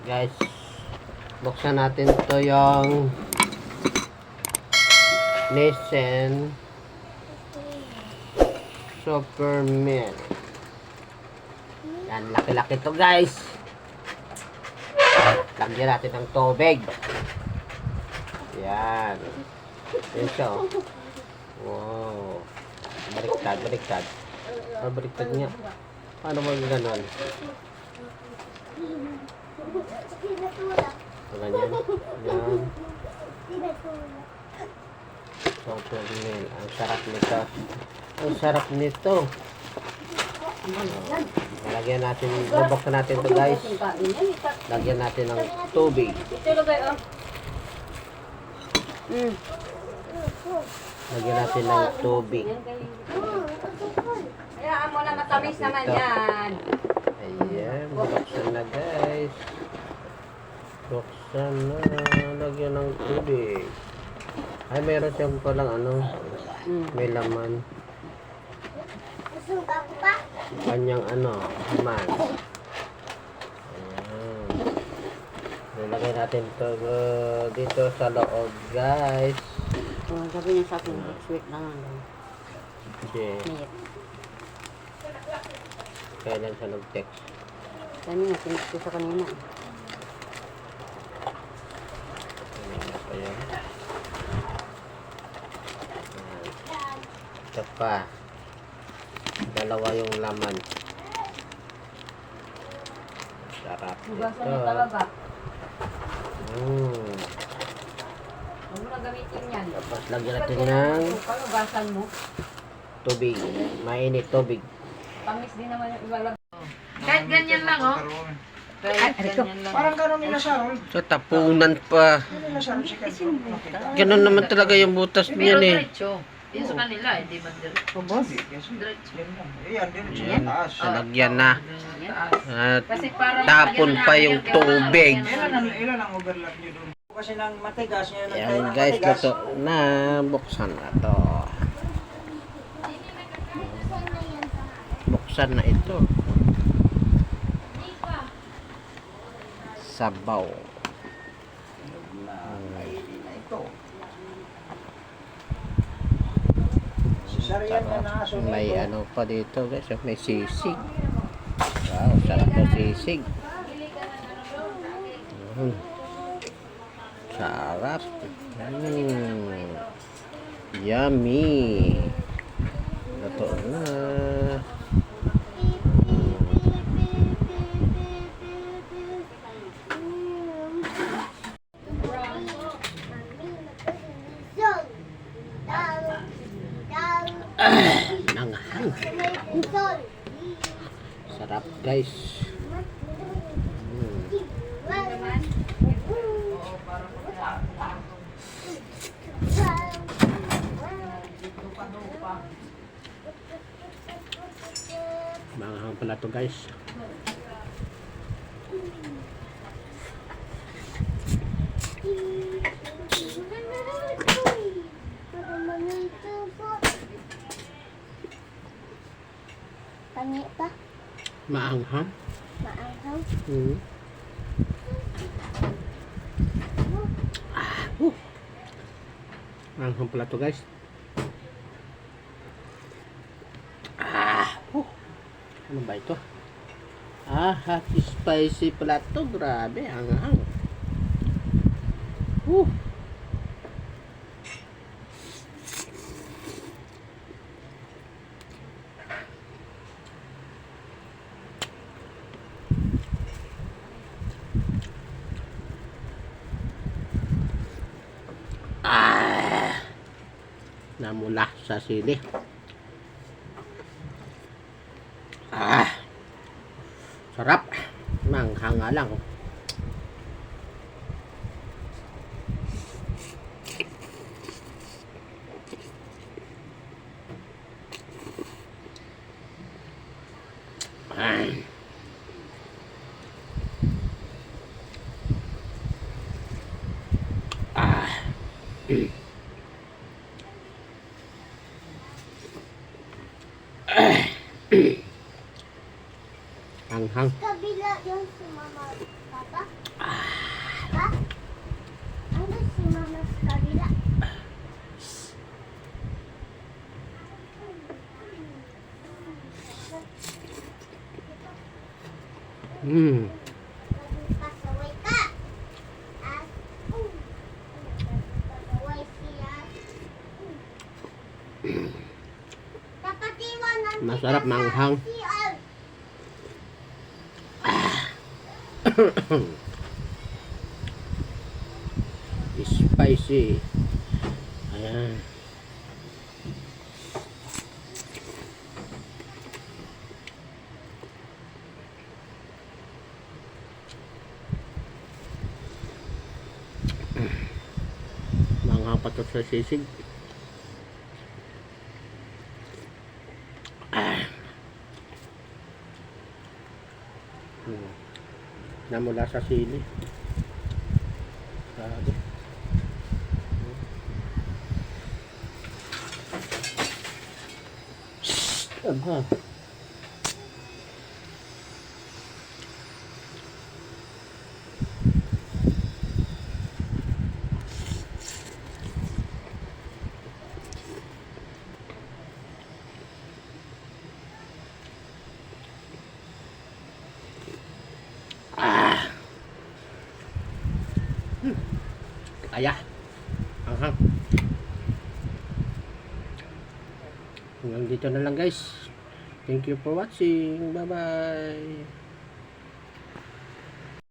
Guys, buksan natin to yung Nissan Superman. Yan, laki-laki to guys. Lagyan natin ng tubig. Yan. Yan siya oh. Wow. Baliktad, baliktad. Baliktad niya. Paano mo gano'n? Ganyan. Yan. Superman. Ang sarap nito. Ang sarap nito. Lagyan natin, bubuksan natin to guys. Lagyan natin ng tubig. Lagyan natin ng tubig. Hayaan mo na, matamis naman yan. Ayan, buksan na guys. Buksan na. Lagyan ng tubig. Ay, meron siyang palang ano, may laman. Kanyang ano, laman. Ayan. Nilagay natin ito dito sa loob guys. Sabi niya sa akin, sweet lang lang. Okay. Kailan siya nag-text? Sabi niya, tinis ko sa kanina. Kanina pa yun. Ito pa. Dalawa yung laman. Sarap Hugasan ito. niya talaga. Huwag mo na gamitin yan. Tapos lagyan natin ng Hugasan mo. tubig. Mainit tubig. Tamis din naman yung ibalag. Kahit ganyan lang, oh. Kahit ganyan lang. Parang gano'n nila Sharon. So tapunan pa. Ano nila Sharon si Kadro? Ganun naman talaga yung butas niyan eh. Diretso. Yung sa kanila, hindi man diretso. Diretso. Yan lang. Ayan, diretso sa taas. Nalagyan na. At Kasi parang tapon pa yung tubig. Ilan ang overlap nyo doon? Kasi nang matigas nyo nagtayo Yan ng guys, matigas. luto na. Buksan na to. Buksan na ito. Sabaw. Ito. Si Sarian na naaso na May ito. ano pa dito guys, may sisig. Wow, sarap ng sisig. Sarap. Yummy. Luto na. Nanghang. Sarap guys. Manghang pala to guys. Tangi pa? Maanghang. Maanghang? Maanghang pala to guys. Ano ba ito? Hot spicy pala to. Grabe, anghang. Namula sa sili. Sarap. Manghang nga lang. Anghang. kabila yung si mama, papa? Pa? Ano si mama sa kabila? Pasaway ka! At, pasaway siya. Dapat iwanan Masarap kita sa manghang. CR. Spicy. Ayan. Mga patot sa sisig. Namula sa sili. Grabe. Aba. Kaya. Aha. Hanggang dito na lang guys. Thank you for watching. Bye bye.